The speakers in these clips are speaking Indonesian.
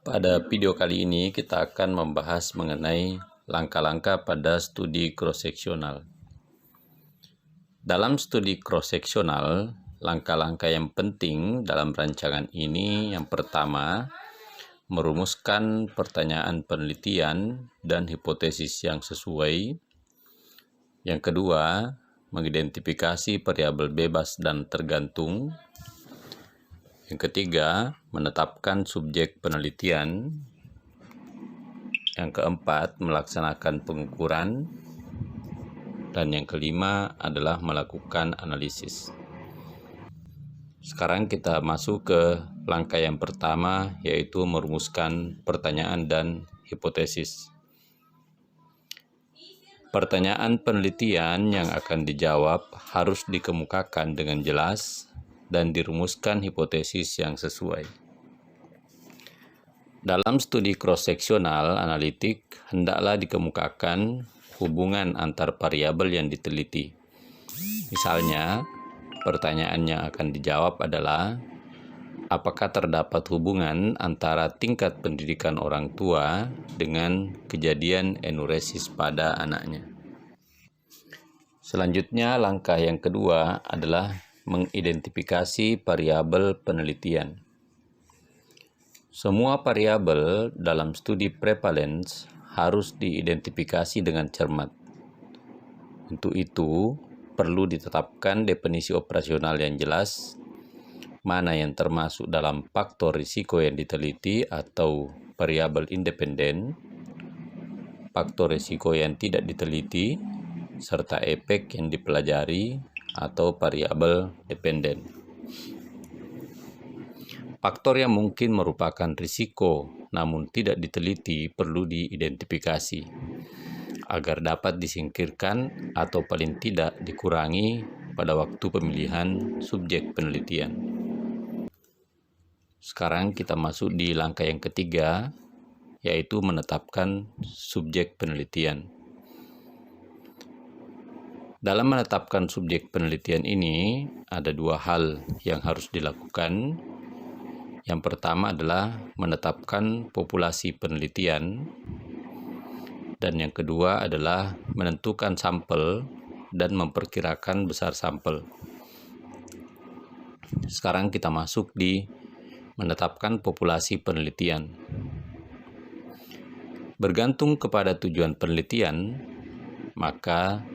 Pada video kali ini kita akan membahas mengenai langkah-langkah pada studi cross-seksional. Dalam studi cross-seksional, langkah-langkah yang penting dalam rancangan ini yang pertama, merumuskan pertanyaan penelitian dan hipotesis yang sesuai. Yang kedua, mengidentifikasi variabel bebas dan tergantung. Yang ketiga, menetapkan subjek penelitian. Yang keempat, melaksanakan pengukuran. Dan yang kelima adalah melakukan analisis. Sekarang kita masuk ke langkah yang pertama, yaitu merumuskan pertanyaan dan hipotesis. Pertanyaan penelitian yang akan dijawab harus dikemukakan dengan jelas dan dirumuskan hipotesis yang sesuai. Dalam studi cross-seksional analitik, hendaklah dikemukakan hubungan antar variabel yang diteliti. Misalnya, pertanyaan yang akan dijawab adalah, apakah terdapat hubungan antara tingkat pendidikan orang tua dengan kejadian enuresis pada anaknya? Selanjutnya, langkah yang kedua adalah mengidentifikasi variabel penelitian. Semua variabel dalam studi prevalence harus diidentifikasi dengan cermat. Untuk itu, perlu ditetapkan definisi operasional yang jelas, mana yang termasuk dalam faktor risiko yang diteliti atau variabel independen, faktor risiko yang tidak diteliti, serta efek yang dipelajari atau variabel dependen. Faktor yang mungkin merupakan risiko namun tidak diteliti perlu diidentifikasi agar dapat disingkirkan atau paling tidak dikurangi pada waktu pemilihan subjek penelitian. Sekarang kita masuk di langkah yang ketiga, yaitu menetapkan subjek penelitian. Dalam menetapkan subjek penelitian ini, ada dua hal yang harus dilakukan. Yang pertama adalah menetapkan populasi penelitian, dan yang kedua adalah menentukan sampel dan memperkirakan besar sampel. Sekarang kita masuk di menetapkan populasi penelitian. Bergantung kepada tujuan penelitian, maka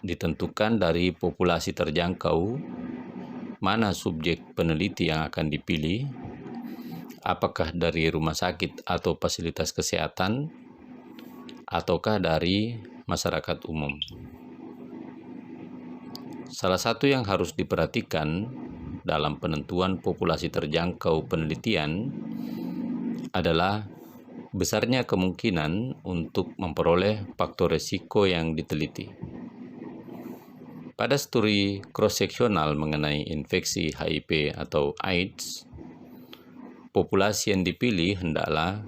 ditentukan dari populasi terjangkau, mana subjek peneliti yang akan dipilih, apakah dari rumah sakit atau fasilitas kesehatan, ataukah dari masyarakat umum. Salah satu yang harus diperhatikan dalam penentuan populasi terjangkau penelitian adalah besarnya kemungkinan untuk memperoleh faktor risiko yang diteliti. Pada studi cross-seksional mengenai infeksi HIV atau AIDS, populasi yang dipilih hendaklah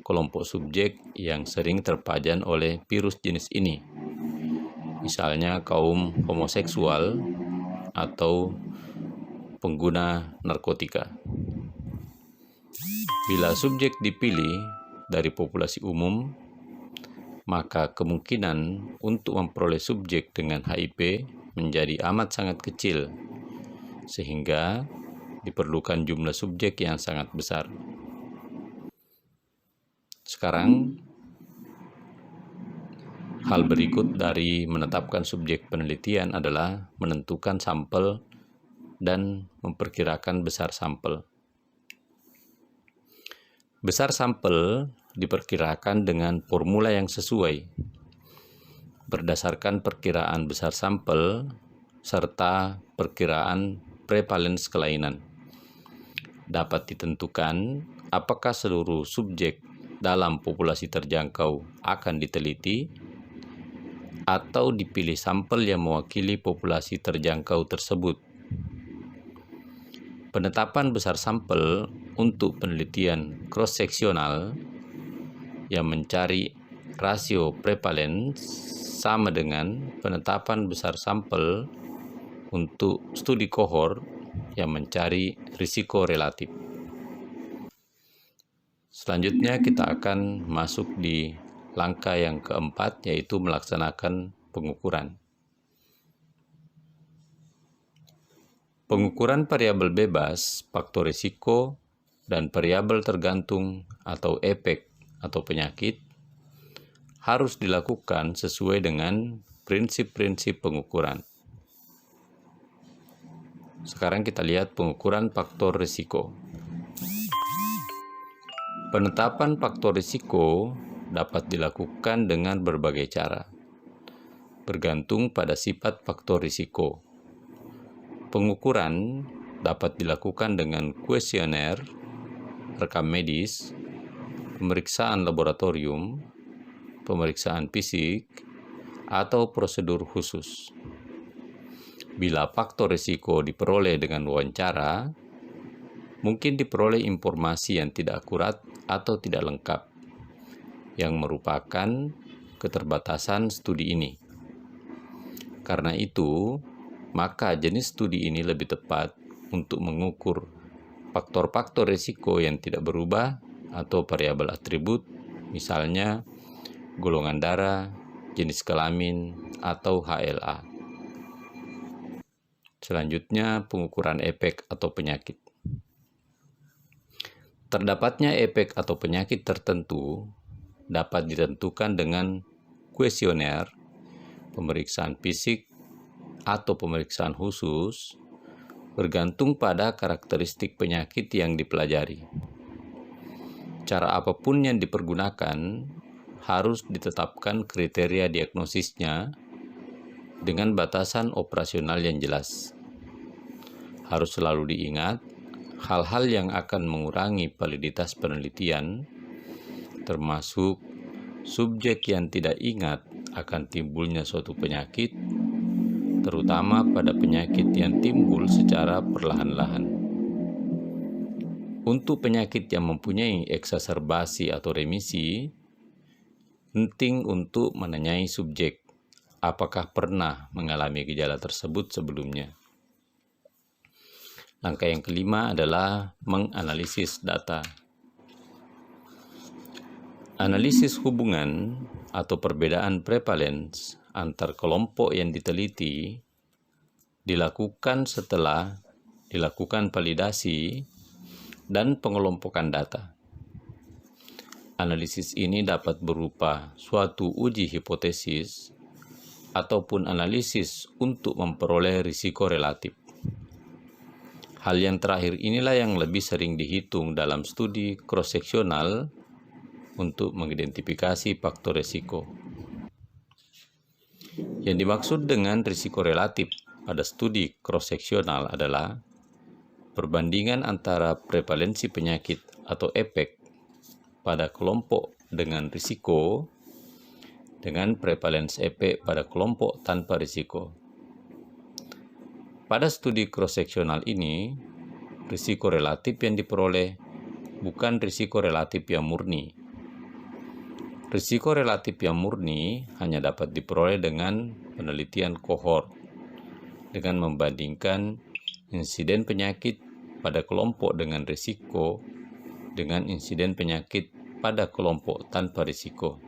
kelompok subjek yang sering terpajan oleh virus jenis ini, misalnya kaum homoseksual atau pengguna narkotika. Bila subjek dipilih dari populasi umum, maka kemungkinan untuk memperoleh subjek dengan HIV menjadi amat sangat kecil, sehingga diperlukan jumlah subjek yang sangat besar. Sekarang, hal berikut dari menetapkan subjek penelitian adalah menentukan sampel dan memperkirakan besar sampel. Besar sampel diperkirakan dengan formula yang sesuai, berdasarkan perkiraan besar sampel serta perkiraan prevalence kelainan. Dapat ditentukan apakah seluruh subjek dalam populasi terjangkau akan diteliti atau dipilih sampel yang mewakili populasi terjangkau tersebut. Penetapan besar sampel untuk penelitian cross-seksional yang mencari rasio prevalence sama dengan penetapan besar sampel untuk studi kohort yang mencari risiko relatif. Selanjutnya kita akan masuk di langkah yang keempat, yaitu melaksanakan pengukuran. Pengukuran variabel bebas, faktor risiko, dan variabel tergantung atau efek atau penyakit harus dilakukan sesuai dengan prinsip-prinsip pengukuran. Sekarang kita lihat pengukuran faktor risiko. Penetapan faktor risiko dapat dilakukan dengan berbagai cara, bergantung pada sifat faktor risiko. Pengukuran dapat dilakukan dengan kuesioner, rekam medis, pemeriksaan laboratorium, pemeriksaan fisik, atau prosedur khusus. Bila faktor risiko diperoleh dengan wawancara, mungkin diperoleh informasi yang tidak akurat atau tidak lengkap, yang merupakan keterbatasan studi ini. Karena itu, maka jenis studi ini lebih tepat untuk mengukur faktor-faktor risiko yang tidak berubah atau variabel atribut, misalnya golongan darah, jenis kelamin, atau HLA. Selanjutnya, pengukuran efek atau penyakit. Terdapatnya efek atau penyakit tertentu dapat ditentukan dengan kuesioner, pemeriksaan fisik, atau pemeriksaan khusus, bergantung pada karakteristik penyakit yang dipelajari. Cara apapun yang dipergunakan, harus ditetapkan kriteria diagnosisnya dengan batasan operasional yang jelas. Harus selalu diingat, hal-hal yang akan mengurangi validitas penelitian, termasuk subjek yang tidak ingat akan timbulnya suatu penyakit, terutama pada penyakit yang timbul secara perlahan-lahan. Untuk penyakit yang mempunyai eksaserbasi atau remisi, penting untuk menanyai subjek apakah pernah mengalami gejala tersebut sebelumnya. Langkah yang kelima adalah menganalisis data. Analisis hubungan atau perbedaan prevalence antar kelompok yang diteliti dilakukan setelah dilakukan validasi dan pengelompokan data. Analisis ini dapat berupa suatu uji hipotesis ataupun analisis untuk memperoleh risiko relatif. Hal yang terakhir inilah yang lebih sering dihitung dalam studi cross-seksional untuk mengidentifikasi faktor risiko. Yang dimaksud dengan risiko relatif pada studi cross-seksional adalah perbandingan antara prevalensi penyakit atau efek pada kelompok dengan risiko dengan prevalensi efek pada kelompok tanpa risiko. Pada studi cross-seksional ini, risiko relatif yang diperoleh bukan risiko relatif yang murni. Risiko relatif yang murni hanya dapat diperoleh dengan penelitian kohort, dengan membandingkan insiden penyakit pada kelompok dengan risiko dengan insiden penyakit pada kelompok tanpa risiko.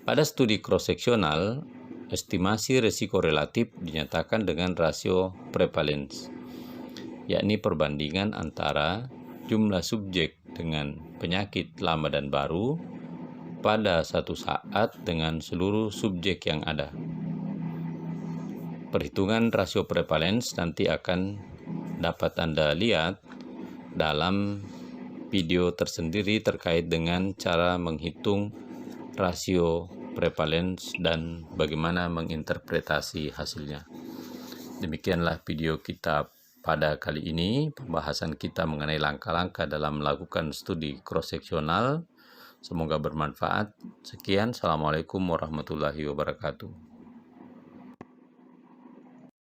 Pada studi cross-seksional, estimasi risiko relatif dinyatakan dengan rasio prevalence, yakni perbandingan antara jumlah subjek dengan penyakit lama dan baru pada satu saat dengan seluruh subjek yang ada. Perhitungan rasio prevalence nanti akan dapat Anda lihat dalam video tersendiri terkait dengan cara menghitung rasio prevalence dan bagaimana menginterpretasi hasilnya. Demikianlah video kita pada kali ini, pembahasan kita mengenai langkah-langkah dalam melakukan studi cross-seksional. Semoga bermanfaat. Sekian, Assalamualaikum warahmatullahi wabarakatuh.